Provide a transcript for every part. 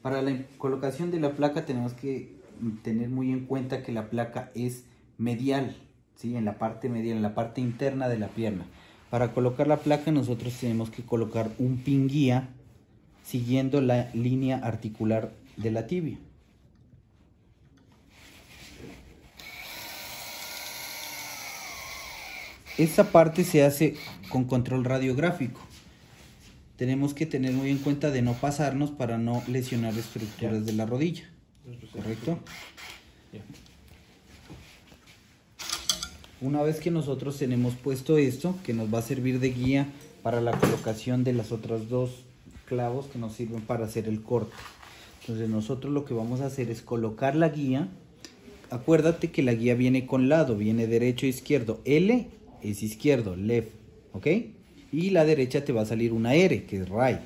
Para la colocación de la placa tenemos que tener muy en cuenta que la placa es medial, ¿sí? En la parte medial, en la parte interna de la pierna. Para colocar la placa nosotros tenemos que colocar un pin guía siguiendo la línea articular de la tibia. Esta parte se hace con control radiográfico. Tenemos que tener muy en cuenta de no pasarnos para no lesionar estructuras de la rodilla. ¿Correcto? Una vez que nosotros tenemos puesto esto, que nos va a servir de guía para la colocación de las otras dos clavos que nos sirven para hacer el corte. Entonces nosotros lo que vamos a hacer es colocar la guía. Acuérdate que la guía viene con lado, viene derecho e izquierdo. L es izquierdo, left, ¿ok? Y la derecha te va a salir una R, que es right.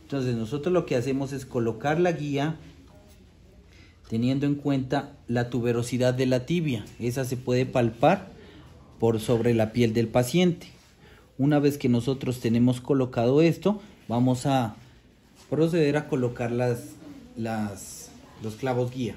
Entonces nosotros lo que hacemos es colocar la guía teniendo en cuenta la tuberosidad de la tibia. Esa se puede palpar por sobre la piel del paciente. Una vez que nosotros tenemos colocado esto, vamos a proceder a colocar los clavos guía.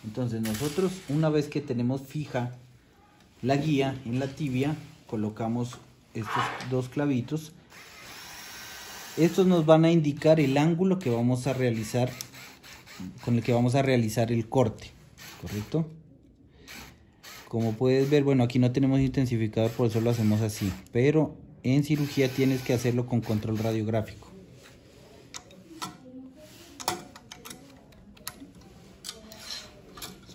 Entonces nosotros, una vez que tenemos fija la guía en la tibia, colocamos estos dos clavitos. Estos nos van a indicar el ángulo que vamos a realizar, con el que vamos a realizar el corte, ¿correcto? Como puedes ver, bueno, aquí no tenemos intensificador, por eso lo hacemos así, pero en cirugía tienes que hacerlo con control radiográfico.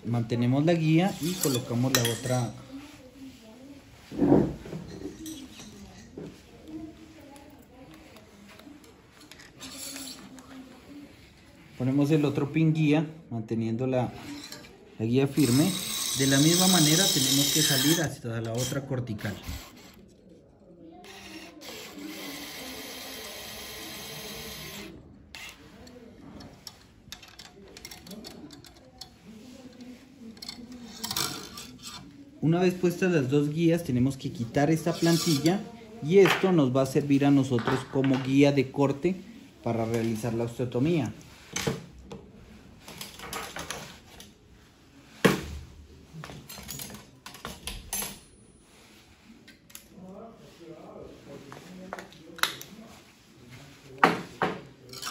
Mantenemos la guía y colocamos la otra. Ponemos el otro pin guía, manteniendo la guía firme. De la misma manera tenemos que salir hasta la otra cortical. Una vez puestas las dos guías, tenemos que quitar esta plantilla y esto nos va a servir a nosotros como guía de corte para realizar la osteotomía.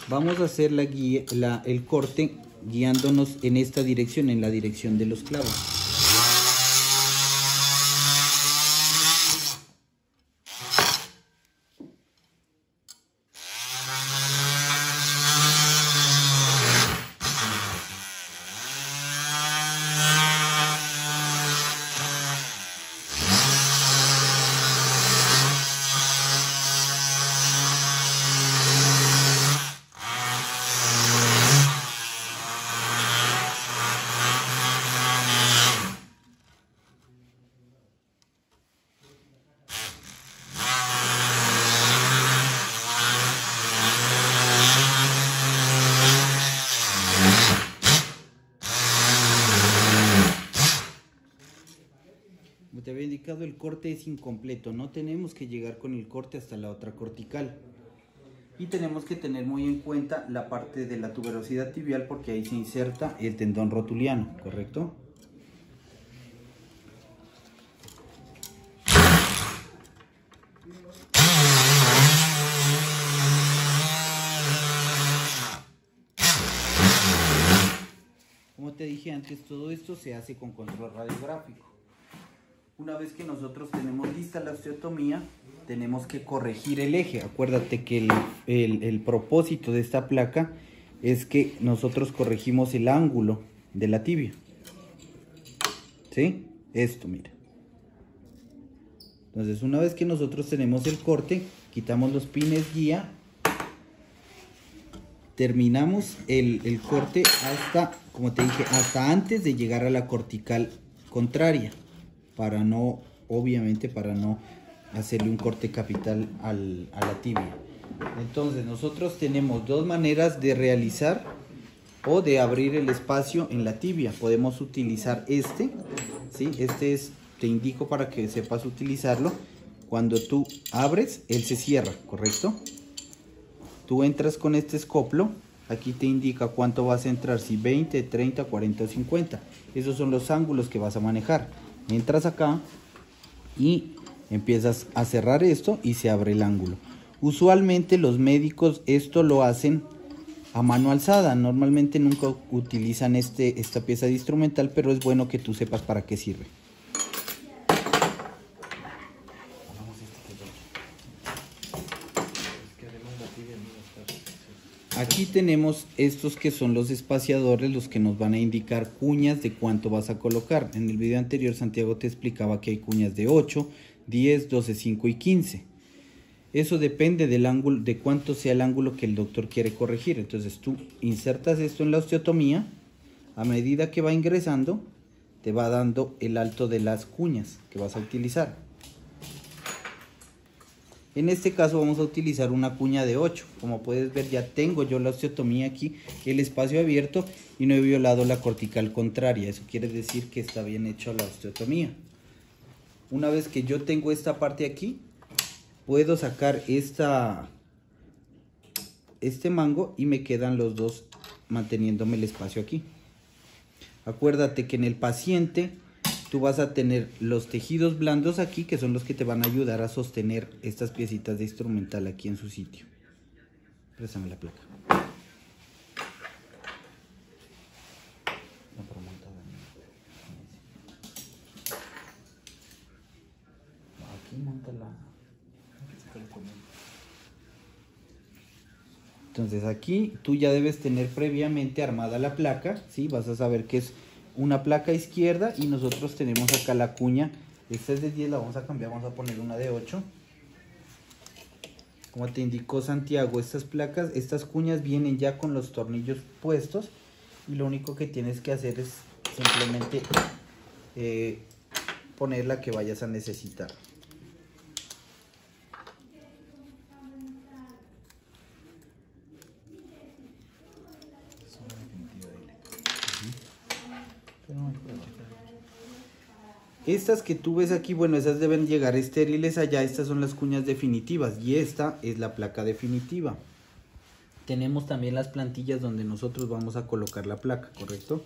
Vamos a hacer el corte guiándonos en esta dirección, en la dirección de los clavos. Como te había indicado, el corte es incompleto, no tenemos que llegar con el corte hasta la otra cortical. Y tenemos que tener muy en cuenta la parte de la tuberosidad tibial porque ahí se inserta el tendón rotuliano, ¿correcto? Como te dije antes, todo esto se hace con control radiográfico. Una vez que nosotros tenemos lista la osteotomía, tenemos que corregir el eje. Acuérdate que el propósito de esta placa es que nosotros corregimos el ángulo de la tibia. ¿Sí? Esto, mira. Entonces, una vez que nosotros tenemos el corte, quitamos los pines guía, terminamos el corte hasta, como te dije, hasta antes de llegar a la cortical contraria, para no, obviamente, para no hacerle un corte capital a la tibia. Entonces nosotros tenemos dos maneras de realizar o de abrir el espacio en la tibia. Podemos utilizar este, ¿sí? Este es, te indico para que sepas utilizarlo. Cuando tú abres, él se cierra, ¿correcto? Tú entras con este escoplo, aquí te indica cuánto vas a entrar, si 20, 30, 40 o 50. Esos son los ángulos que vas a manejar. Entras acá y empiezas a cerrar esto y se abre el ángulo. Usualmente los médicos esto lo hacen a mano alzada. Normalmente nunca utilizan esta pieza de instrumental, pero es bueno que tú sepas para qué sirve. Aquí tenemos estos que son los espaciadores, los que nos van a indicar cuñas de cuánto vas a colocar. En el video anterior Santiago te explicaba que hay cuñas de 8, 10, 12, 5 y 15. Eso depende del ángulo, de cuánto sea el ángulo que el doctor quiere corregir. Entonces tú insertas esto en la osteotomía. A medida que va ingresando, te va dando el alto de las cuñas que vas a utilizar. En este caso vamos a utilizar una cuña de 8. Como puedes ver, ya tengo yo la osteotomía aquí, el espacio abierto, y no he violado la cortical contraria. Eso quiere decir que está bien hecho la osteotomía. Una vez que yo tengo esta parte aquí, puedo sacar este mango y me quedan los dos manteniéndome el espacio aquí. Acuérdate que en el paciente tú vas a tener los tejidos blandos aquí, que son los que te van a ayudar a sostener estas piecitas de instrumental aquí en su sitio. Préstame la placa. Aquí montala. Entonces aquí tú ya debes tener previamente armada la placa, ¿sí? Vas a saber que es una placa izquierda y nosotros tenemos acá la cuña. Esta es de 10, la vamos a cambiar, vamos a poner una de 8. Como te indicó Santiago, estas placas, estas cuñas vienen ya con los tornillos puestos y lo único que tienes que hacer es simplemente poner la que vayas a necesitar. Estas que tú ves aquí, bueno, esas deben llegar estériles allá. Estas son las cuñas definitivas y esta es la placa definitiva. Tenemos también las plantillas donde nosotros vamos a colocar la placa, ¿correcto?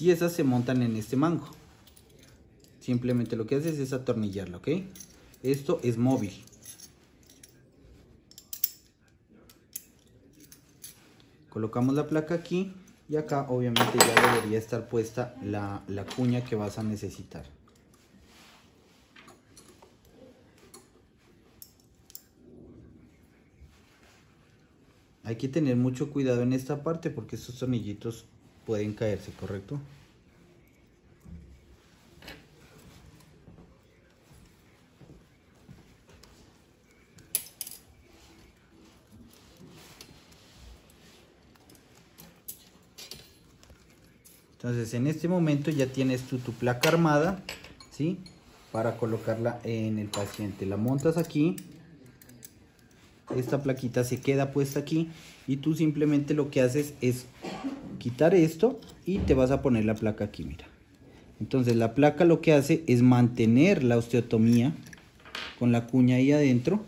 Y esas se montan en este mango. Simplemente lo que haces es atornillarla, ¿ok? Esto es móvil. Colocamos la placa aquí. Y acá obviamente ya debería estar puesta la cuña que vas a necesitar. Hay que tener mucho cuidado en esta parte porque estos tornillitos pueden caerse, ¿correcto? Entonces en este momento ya tienes tu placa armada, ¿sí? Para colocarla en el paciente. La montas aquí. Esta plaquita se queda puesta aquí. Y tú simplemente lo que haces es quitar esto y te vas a poner la placa aquí, mira. Entonces la placa lo que hace es mantener la osteotomía con la cuña ahí adentro.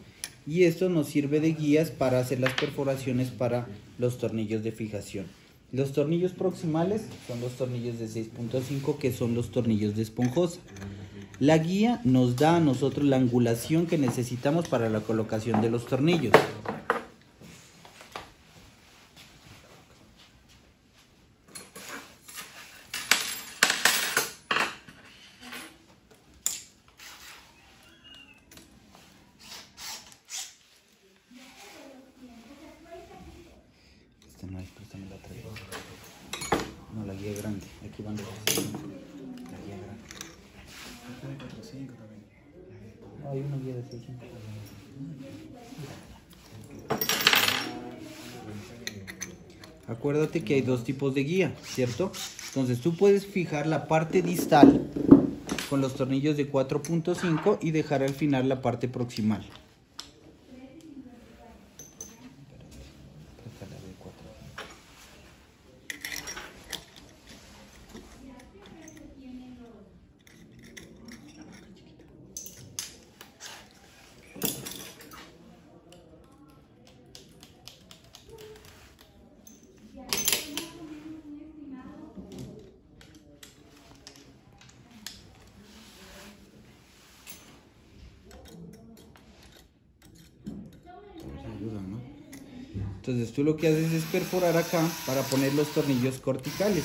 Y esto nos sirve de guías para hacer las perforaciones para los tornillos de fijación. Los tornillos proximales son los tornillos de 6.5, que son los tornillos de esponjosa. La guía nos da a nosotros la angulación que necesitamos para la colocación de los tornillos. Esta no es, préstame la otra. No, la guía grande. Aquí van los. La guía grande. No, hay una guía de 6.5. Acuérdate que hay dos tipos de guía, ¿cierto? Entonces tú puedes fijar la parte distal con los tornillos de 4.5 y dejar al final la parte proximal. Entonces tú lo que haces es perforar acá para poner los tornillos corticales.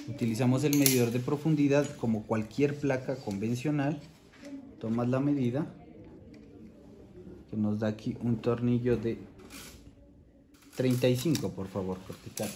Utilizamos el medidor de profundidad como cualquier placa convencional. Tomas la medida, que nos da aquí un tornillo de 35, por favor, cortical.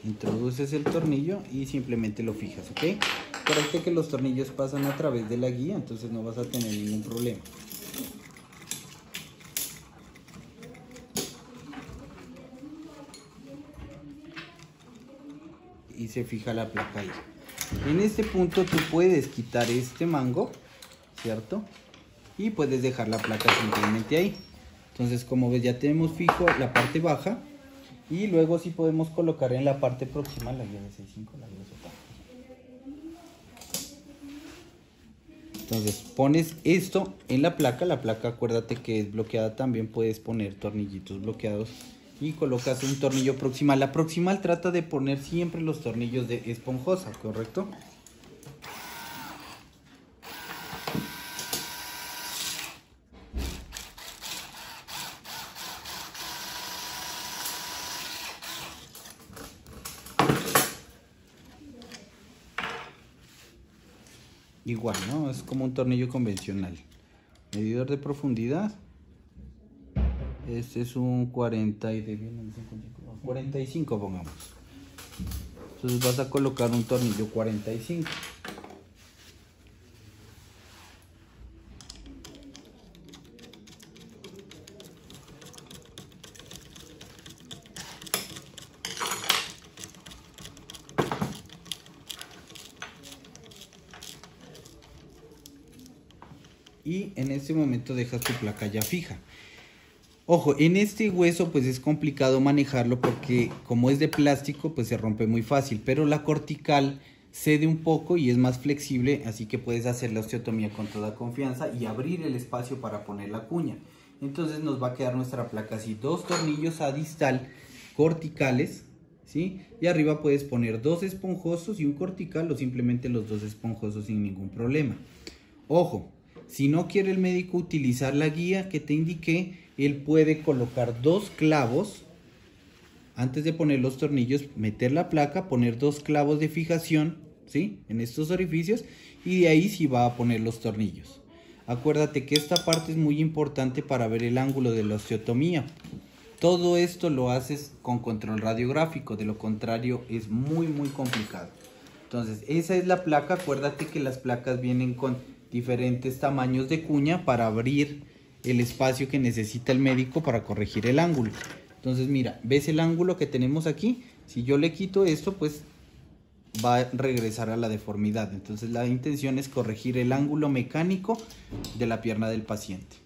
Introduces el tornillo y simplemente lo fijas, ¿ok? Acuérdate que los tornillos pasan a través de la guía, entonces no vas a tener ningún problema. Y se fija la placa ahí. En este punto tú puedes quitar este mango, ¿cierto? Y puedes dejar la placa simplemente ahí. Entonces, como ves, ya tenemos fijo la parte baja. Y luego sí podemos colocar en la parte proximal la guía de 6.5, la guía de soporte. Entonces pones esto en la placa acuérdate que es bloqueada, también puedes poner tornillitos bloqueados y colocas un tornillo proximal. La proximal trata de poner siempre los tornillos de esponjosa, ¿correcto? Igual, ¿no? Es como un tornillo convencional. Medidor de profundidad. Este es un 45, pongamos. Entonces vas a colocar un tornillo 45. Y en este momento dejas tu placa ya fija. Ojo, en este hueso pues es complicado manejarlo porque como es de plástico pues se rompe muy fácil, pero la cortical cede un poco y es más flexible, así que puedes hacer la osteotomía con toda confianza y abrir el espacio para poner la cuña. Entonces nos va a quedar nuestra placa así, 2 tornillos a distal corticales, ¿sí? Y arriba puedes poner 2 esponjosos y un cortical o simplemente los 2 esponjosos sin ningún problema. Ojo, si no quiere el médico utilizar la guía que te indiqué, él puede colocar 2 clavos antes de poner los tornillos, meter la placa, poner 2 clavos de fijación, ¿sí? En estos orificios, y de ahí sí va a poner los tornillos. Acuérdate que esta parte es muy importante para ver el ángulo de la osteotomía. Todo esto lo haces con control radiográfico, de lo contrario es muy complicado. Entonces esa es la placa. Acuérdate que las placas vienen con diferentes tamaños de cuña para abrir el espacio que necesita el médico para corregir el ángulo. Entonces mira, ¿ves el ángulo que tenemos aquí? Si yo le quito esto, pues va a regresar a la deformidad. Entonces la intención es corregir el ángulo mecánico de la pierna del paciente.